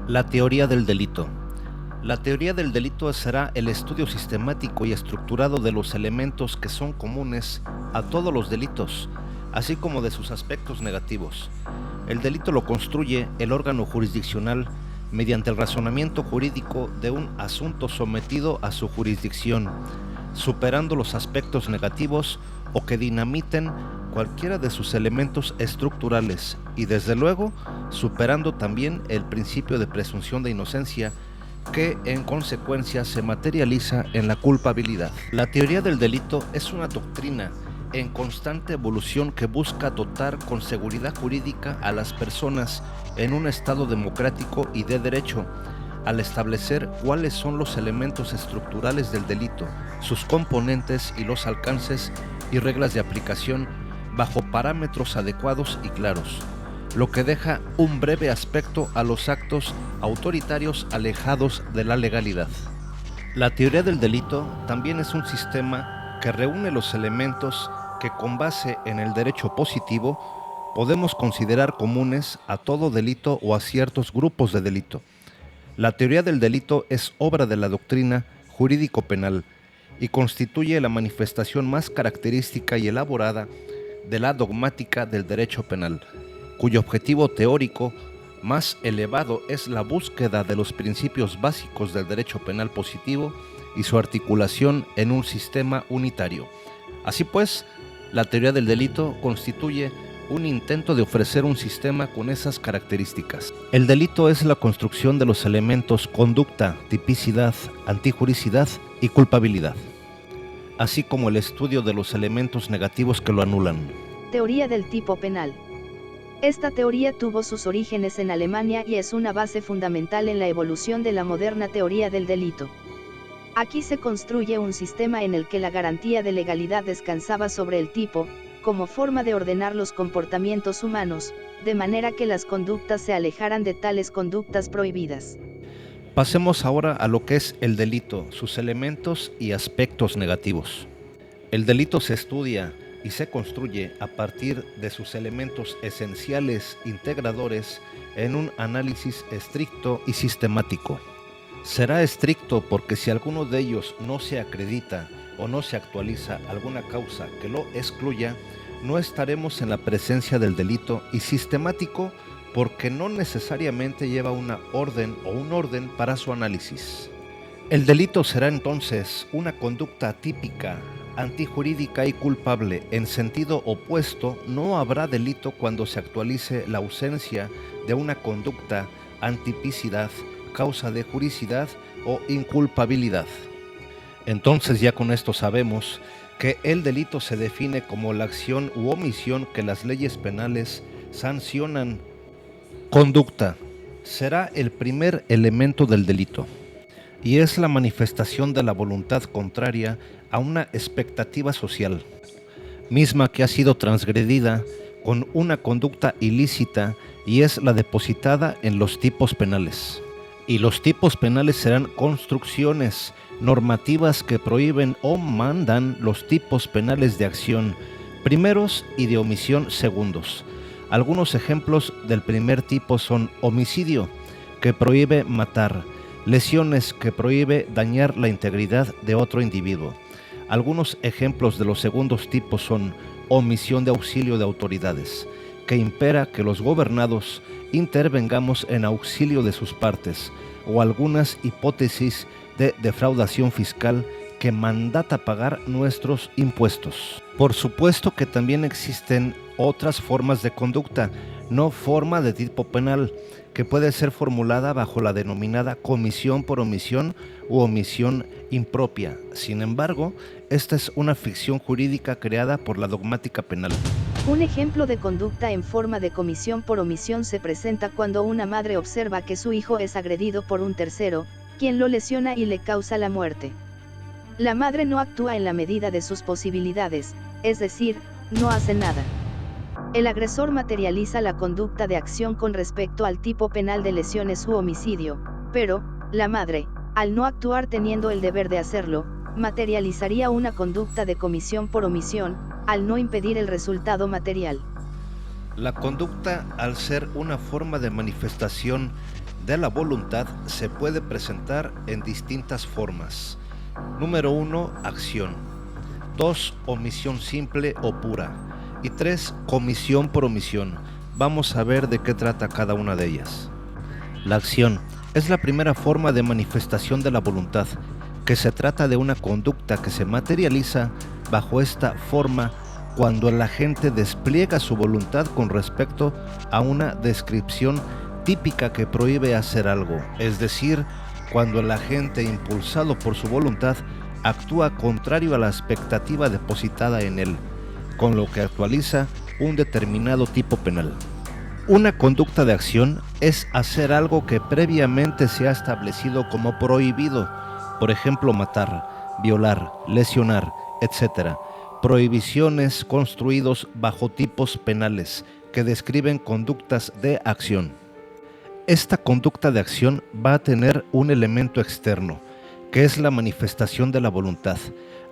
La teoría del delito. La teoría del delito será el estudio sistemático y estructurado de los elementos que son comunes a todos los delitos, así como de sus aspectos negativos. El delito lo construye el órgano jurisdiccional mediante el razonamiento jurídico de un asunto sometido a su jurisdicción, superando los aspectos negativos o que dinamiten cualquiera de sus elementos estructurales y, desde luego, superando también el principio de presunción de inocencia que en consecuencia se materializa en la culpabilidad. La teoría del delito es una doctrina en constante evolución que busca dotar con seguridad jurídica a las personas en un estado democrático y de derecho, al establecer cuáles son los elementos estructurales del delito, sus componentes y los alcances y reglas de aplicación bajo parámetros adecuados y claros, lo que deja un breve aspecto a los actos autoritarios alejados de la legalidad. La teoría del delito también es un sistema que reúne los elementos que, con base en el derecho positivo, podemos considerar comunes a todo delito o a ciertos grupos de delito. La teoría del delito es obra de la doctrina jurídico-penal y constituye la manifestación más característica y elaborada de la dogmática del derecho penal, cuyo objetivo teórico más elevado es la búsqueda de los principios básicos del derecho penal positivo y su articulación en un sistema unitario. Así pues, la teoría del delito constituye un intento de ofrecer un sistema con esas características. El delito es la construcción de los elementos conducta, tipicidad, antijuricidad y culpabilidad, así como el estudio de los elementos negativos que lo anulan. Teoría del tipo penal. Esta teoría tuvo sus orígenes en Alemania y es una base fundamental en la evolución de la moderna teoría del delito. Aquí se construye un sistema en el que la garantía de legalidad descansaba sobre el tipo, como forma de ordenar los comportamientos humanos, de manera que las conductas se alejaran de tales conductas prohibidas. Pasemos ahora a lo que es el delito, sus elementos y aspectos negativos. El delito se estudia y se construye a partir de sus elementos esenciales integradores en un análisis estricto y sistemático. Será estricto porque si alguno de ellos no se acredita o no se actualiza alguna causa que lo excluya, no estaremos en la presencia del delito, y sistemático porque no necesariamente lleva una orden o un orden para su análisis. El delito será entonces una conducta atípica, antijurídica y culpable. En sentido opuesto, no habrá delito cuando se actualice la ausencia de una conducta, antipicidad, causa de juricidad o inculpabilidad. Entonces ya con esto sabemos que el delito se define como la acción u omisión que las leyes penales sancionan. Conducta será el primer elemento del delito y es la manifestación de la voluntad contraria a una expectativa social, misma que ha sido transgredida con una conducta ilícita, y es la depositada en los tipos penales. Y los tipos penales serán construcciones normativas que prohíben o mandan los tipos penales de acción primeros y de omisión segundos. Algunos ejemplos del primer tipo son homicidio, que prohíbe matar; lesiones, que prohíbe dañar la integridad de otro individuo. Algunos ejemplos de los segundos tipos son omisión de auxilio de autoridades, que impera que los gobernados intervengamos en auxilio de sus partes, o algunas hipótesis de defraudación fiscal que mandata pagar nuestros impuestos. Por supuesto que también existen otras formas de conducta, no forma de tipo penal, que puede ser formulada bajo la denominada comisión por omisión u omisión impropia. Sin embargo, esta es una ficción jurídica creada por la dogmática penal. Un ejemplo de conducta en forma de comisión por omisión se presenta cuando una madre observa que su hijo es agredido por un tercero, quien lo lesiona y le causa la muerte. La madre no actúa en la medida de sus posibilidades, es decir, no hace nada. El agresor materializa la conducta de acción con respecto al tipo penal de lesiones u homicidio, pero, la madre, al no actuar teniendo el deber de hacerlo, materializaría una conducta de comisión por omisión, al no impedir el resultado material. La conducta, al ser una forma de manifestación de la voluntad se puede presentar en distintas formas. Número 1, acción. 2, omisión simple o pura. Y 3, comisión por omisión. Vamos a ver de qué trata cada una de ellas. La acción es la primera forma de manifestación de la voluntad, que se trata de una conducta que se materializa bajo esta forma cuando el agente despliega su voluntad con respecto a una descripción típica que prohíbe hacer algo, es decir, cuando el agente impulsado por su voluntad actúa contrario a la expectativa depositada en él, con lo que actualiza un determinado tipo penal. Una conducta de acción es hacer algo que previamente se ha establecido como prohibido, por ejemplo, matar, violar, lesionar, etc. Prohibiciones construidos bajo tipos penales que describen conductas de acción. Esta conducta de acción va a tener un elemento externo, que es la manifestación de la voluntad,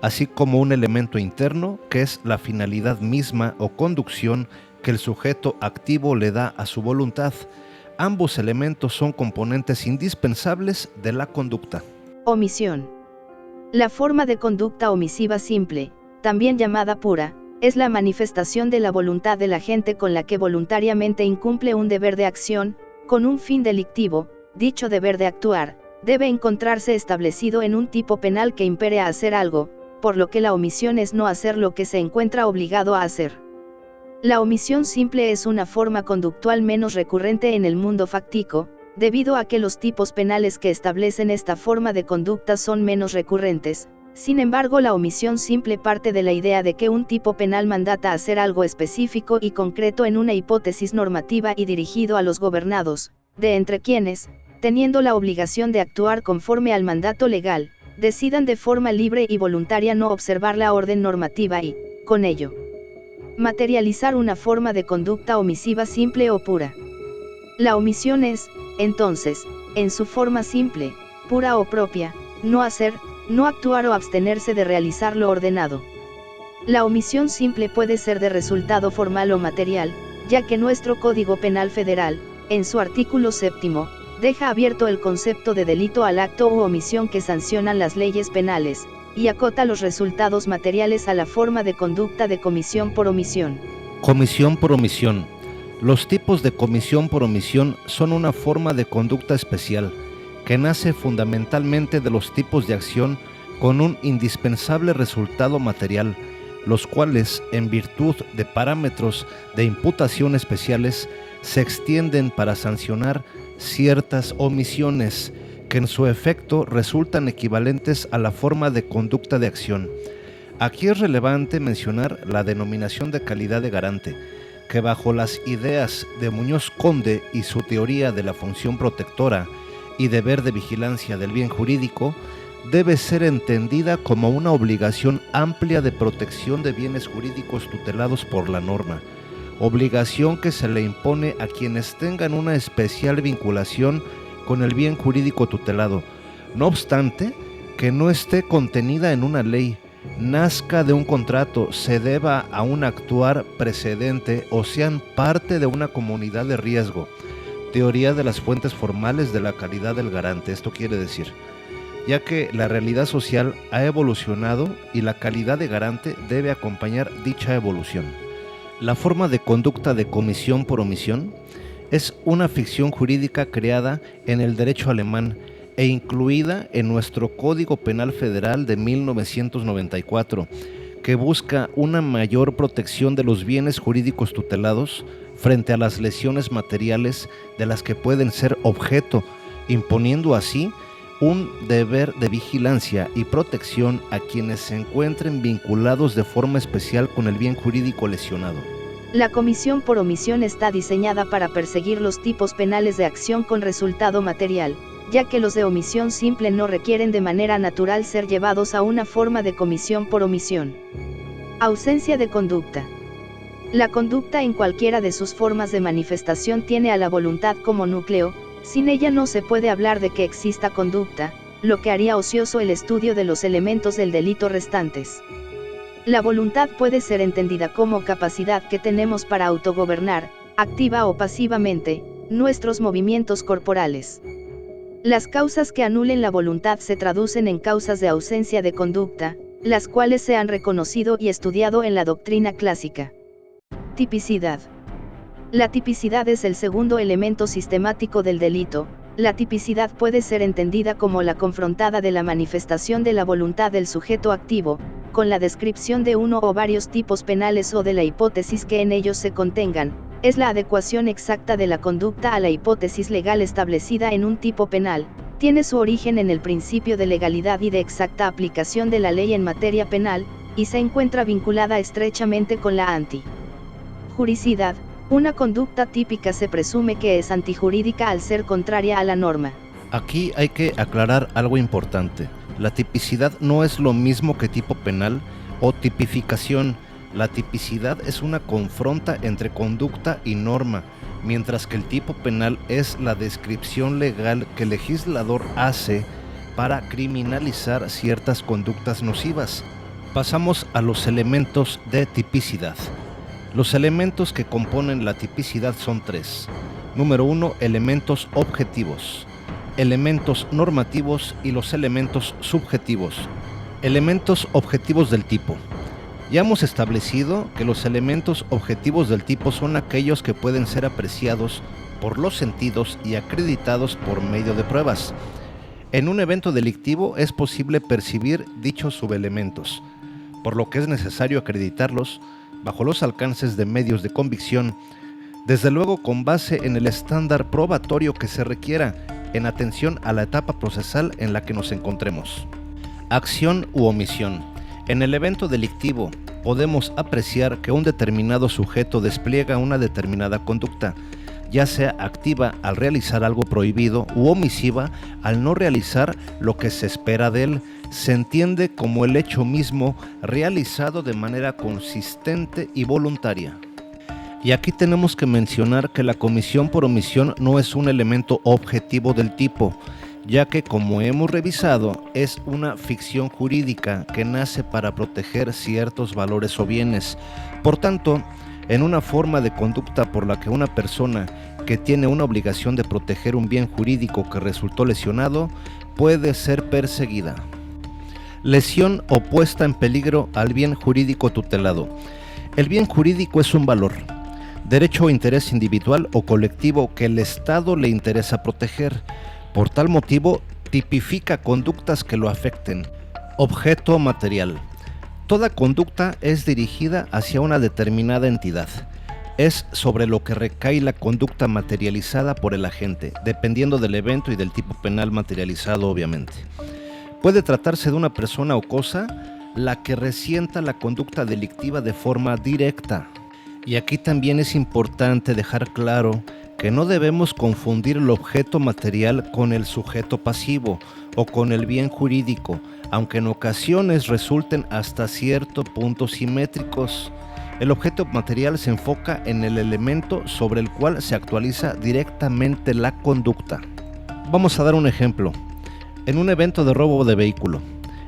así como un elemento interno, que es la finalidad misma o conducción que el sujeto activo le da a su voluntad. Ambos elementos son componentes indispensables de la conducta. Omisión. La forma de conducta omisiva simple, también llamada pura, es la manifestación de la voluntad del agente con la que voluntariamente incumple un deber de acción, con un fin delictivo. Dicho deber de actuar debe encontrarse establecido en un tipo penal que impere a hacer algo, por lo que la omisión es no hacer lo que se encuentra obligado a hacer. La omisión simple es una forma conductual menos recurrente en el mundo fáctico, debido a que los tipos penales que establecen esta forma de conducta son menos recurrentes. Sin embargo, la omisión simple parte de la idea de que un tipo penal mandata hacer algo específico y concreto en una hipótesis normativa y dirigido a los gobernados, de entre quienes, teniendo la obligación de actuar conforme al mandato legal, decidan de forma libre y voluntaria no observar la orden normativa y, con ello, materializar una forma de conducta omisiva simple o pura. La omisión es, entonces, en su forma simple, pura o propia, no hacer, no actuar o abstenerse de realizar lo ordenado. La omisión simple puede ser de resultado formal o material, ya que nuestro Código Penal Federal, en su artículo 7, deja abierto el concepto de delito al acto u omisión que sancionan las leyes penales, y acota los resultados materiales a la forma de conducta de comisión por omisión. Comisión por omisión. Los tipos de comisión por omisión son una forma de conducta especial que nace fundamentalmente de los tipos de acción con un indispensable resultado material, los cuales, en virtud de parámetros de imputación especiales, se extienden para sancionar ciertas omisiones que en su efecto resultan equivalentes a la forma de conducta de acción. Aquí es relevante mencionar la denominación de calidad de garante, que bajo las ideas de Muñoz Conde y su teoría de la función protectora y deber de vigilancia del bien jurídico, debe ser entendida como una obligación amplia de protección de bienes jurídicos tutelados por la norma, obligación que se le impone a quienes tengan una especial vinculación con el bien jurídico tutelado, no obstante que no esté contenida en una ley, nazca de un contrato, se deba a un actuar precedente o sean parte de una comunidad de riesgo. Teoría de las fuentes formales de la calidad del garante. Esto quiere decir, ya que la realidad social ha evolucionado y la calidad de garante debe acompañar dicha evolución. La forma de conducta de comisión por omisión es una ficción jurídica creada en el derecho alemán e incluida en nuestro Código Penal Federal de 1994, que busca una mayor protección de los bienes jurídicos tutelados frente a las lesiones materiales de las que pueden ser objeto, imponiendo así un deber de vigilancia y protección a quienes se encuentren vinculados de forma especial con el bien jurídico lesionado. La comisión por omisión está diseñada para perseguir los tipos penales de acción con resultado material, ya que los de omisión simple no requieren de manera natural ser llevados a una forma de comisión por omisión. Ausencia de conducta. La conducta en cualquiera de sus formas de manifestación tiene a la voluntad como núcleo. Sin ella no se puede hablar de que exista conducta, lo que haría ocioso el estudio de los elementos del delito restantes. La voluntad puede ser entendida como capacidad que tenemos para autogobernar, activa o pasivamente, nuestros movimientos corporales. Las causas que anulen la voluntad se traducen en causas de ausencia de conducta, las cuales se han reconocido y estudiado en la doctrina clásica. Tipicidad. La tipicidad es el segundo elemento sistemático del delito. La tipicidad puede ser entendida como la confrontada de la manifestación de la voluntad del sujeto activo, con la descripción de uno o varios tipos penales o de la hipótesis que en ellos se contengan. Es la adecuación exacta de la conducta a la hipótesis legal establecida en un tipo penal. Tiene su origen en el principio de legalidad y de exacta aplicación de la ley en materia penal, y se encuentra vinculada estrechamente con la antijuricidad. Una conducta típica se presume que es antijurídica al ser contraria a la norma. Aquí hay que aclarar algo importante. La tipicidad no es lo mismo que tipo penal o tipificación. La tipicidad es una confronta entre conducta y norma, mientras que el tipo penal es la descripción legal que el legislador hace para criminalizar ciertas conductas nocivas. Pasamos a los elementos de tipicidad. Los elementos que componen la tipicidad son tres. Número 1, elementos objetivos, elementos normativos y los elementos subjetivos. Elementos objetivos del tipo. Ya hemos establecido que los elementos objetivos del tipo son aquellos que pueden ser apreciados por los sentidos y acreditados por medio de pruebas. En un evento delictivo es posible percibir dichos subelementos, por lo que es necesario acreditarlos bajo los alcances de medios de convicción, desde luego con base en el estándar probatorio que se requiera, en atención a la etapa procesal en la que nos encontremos. Acción u omisión. En el evento delictivo podemos apreciar que un determinado sujeto despliega una determinada conducta, ya sea activa al realizar algo prohibido u omisiva al no realizar lo que se espera de él. Se entiende como el hecho mismo realizado de manera consistente y voluntaria. Y aquí tenemos que mencionar que la comisión por omisión no es un elemento objetivo del tipo, ya que, como hemos revisado, es una ficción jurídica que nace para proteger ciertos valores o bienes. Por tanto, en una forma de conducta por la que una persona que tiene una obligación de proteger un bien jurídico que resultó lesionado puede ser perseguida. Lesión o puesta en peligro al bien jurídico tutelado. El bien jurídico es un valor, derecho o interés individual o colectivo que el Estado le interesa proteger. Por tal motivo, tipifica conductas que lo afecten. Objeto material. Toda conducta es dirigida hacia una determinada entidad. Es sobre lo que recae la conducta materializada por el agente, dependiendo del evento y del tipo penal materializado, obviamente. Puede tratarse de una persona o cosa la que resienta la conducta delictiva de forma directa. Y aquí también es importante dejar claro que no debemos confundir el objeto material con el sujeto pasivo o con el bien jurídico, aunque en ocasiones resulten hasta cierto punto simétricos. El objeto material se enfoca en el elemento sobre el cual se actualiza directamente la conducta. Vamos a dar un ejemplo. En un evento de robo de vehículo,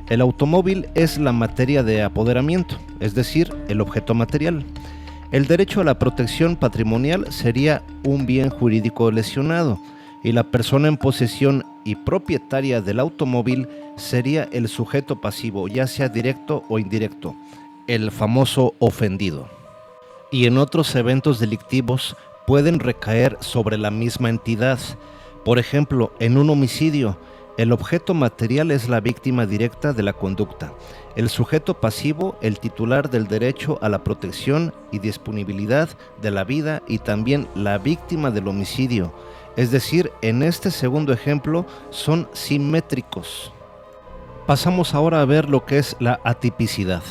el automóvil es la materia de apoderamiento, es decir, el objeto material. El derecho a la protección patrimonial sería un bien jurídico lesionado y la persona en posesión y propietaria del automóvil sería el sujeto pasivo, ya sea directo o indirecto, el famoso ofendido. Y en otros eventos delictivos pueden recaer sobre la misma entidad. Por ejemplo, en un homicidio, el objeto material es la víctima directa de la conducta, el sujeto pasivo, el titular del derecho a la protección y disponibilidad de la vida y también la víctima del homicidio. Es decir, en este segundo ejemplo son simétricos. Pasamos ahora a ver lo que es la atipicidad.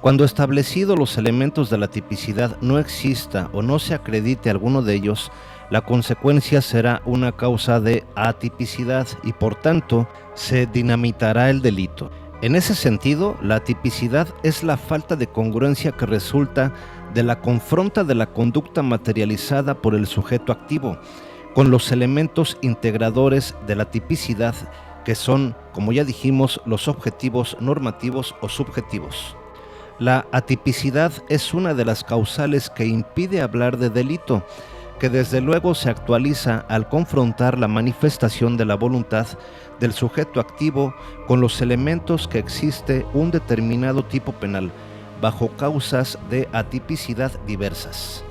Cuando establecidos los elementos de la tipicidad no exista o no se acredite alguno de ellos, la consecuencia será una causa de atipicidad y por tanto se dinamitará el delito. En ese sentido, la atipicidad es la falta de congruencia que resulta de la confronta de la conducta materializada por el sujeto activo con los elementos integradores de la tipicidad, que son, como ya dijimos, los objetivos normativos o subjetivos. La atipicidad es una de las causales que impide hablar de delito, que desde luego se actualiza al confrontar la manifestación de la voluntad del sujeto activo con los elementos que existe un determinado tipo penal, bajo causas de atipicidad diversas.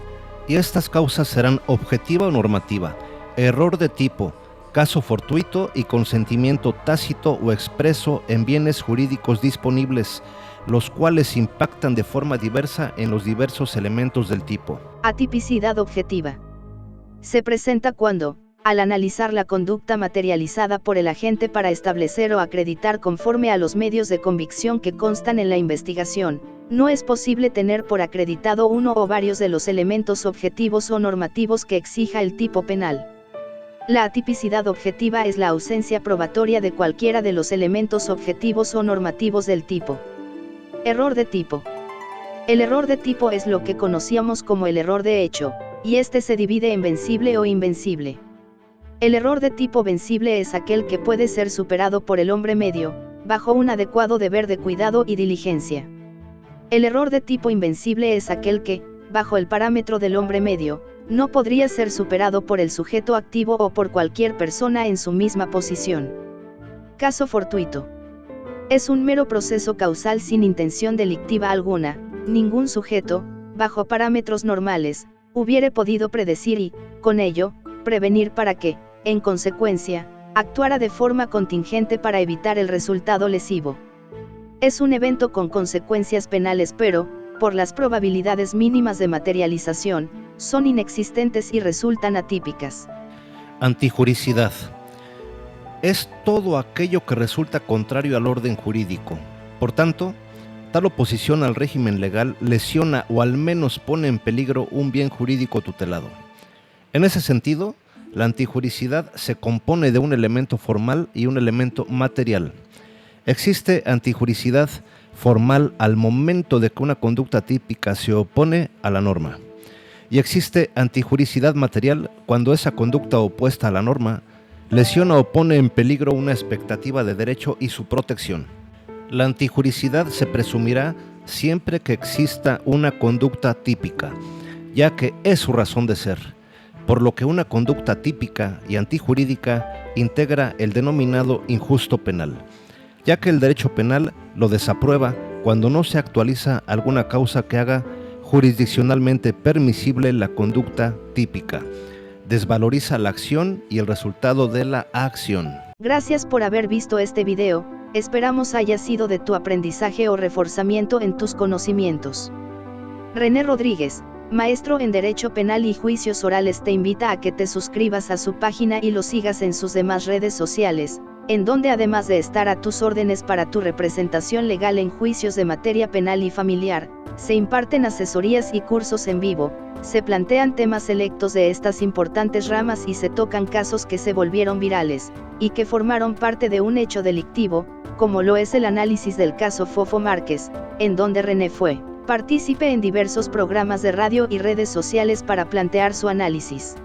Y estas causas serán objetiva o normativa, error de tipo, caso fortuito y consentimiento tácito o expreso en bienes jurídicos disponibles, los cuales impactan de forma diversa en los diversos elementos del tipo. Atipicidad objetiva. Se presenta cuando, al analizar la conducta materializada por el agente para establecer o acreditar conforme a los medios de convicción que constan en la investigación, no es posible tener por acreditado uno o varios de los elementos objetivos o normativos que exija el tipo penal. La atipicidad objetiva es la ausencia probatoria de cualquiera de los elementos objetivos o normativos del tipo. Error de tipo. El error de tipo es lo que conocíamos como el error de hecho, y este se divide en vencible o invencible. El error de tipo vencible es aquel que puede ser superado por el hombre medio, bajo un adecuado deber de cuidado y diligencia. El error de tipo invencible es aquel que, bajo el parámetro del hombre medio, no podría ser superado por el sujeto activo o por cualquier persona en su misma posición. Caso fortuito. Es un mero proceso causal sin intención delictiva alguna. Ningún sujeto, bajo parámetros normales, hubiere podido predecir y, con ello, prevenir para que, en consecuencia, actuara de forma contingente para evitar el resultado lesivo. Es un evento con consecuencias penales pero, por las probabilidades mínimas de materialización, son inexistentes y resultan atípicas. Antijuricidad. Es todo aquello que resulta contrario al orden jurídico. Por tanto, tal oposición al régimen legal lesiona o al menos pone en peligro un bien jurídico tutelado. En ese sentido, la antijuricidad se compone de un elemento formal y un elemento material. Existe antijuricidad formal al momento de que una conducta típica se opone a la norma. Y existe antijuricidad material cuando esa conducta opuesta a la norma lesiona o pone en peligro una expectativa de derecho y su protección. La antijuricidad se presumirá siempre que exista una conducta típica, ya que es su razón de ser, por lo que una conducta típica y antijurídica integra el denominado injusto penal, ya que el derecho penal lo desaprueba cuando no se actualiza alguna causa que haga jurisdiccionalmente permisible la conducta típica, desvaloriza la acción y el resultado de la acción. Gracias por haber visto este video, esperamos haya sido de tu aprendizaje o reforzamiento en tus conocimientos. René Rodríguez, maestro en Derecho Penal y Juicios Orales, te invita a que te suscribas a su página y lo sigas en sus demás redes sociales, en donde además de estar a tus órdenes para tu representación legal en juicios de materia penal y familiar, se imparten asesorías y cursos en vivo, se plantean temas selectos de estas importantes ramas y se tocan casos que se volvieron virales, y que formaron parte de un hecho delictivo, como lo es el análisis del caso Fofo Márquez, en donde René fue partícipe en diversos programas de radio y redes sociales para plantear su análisis.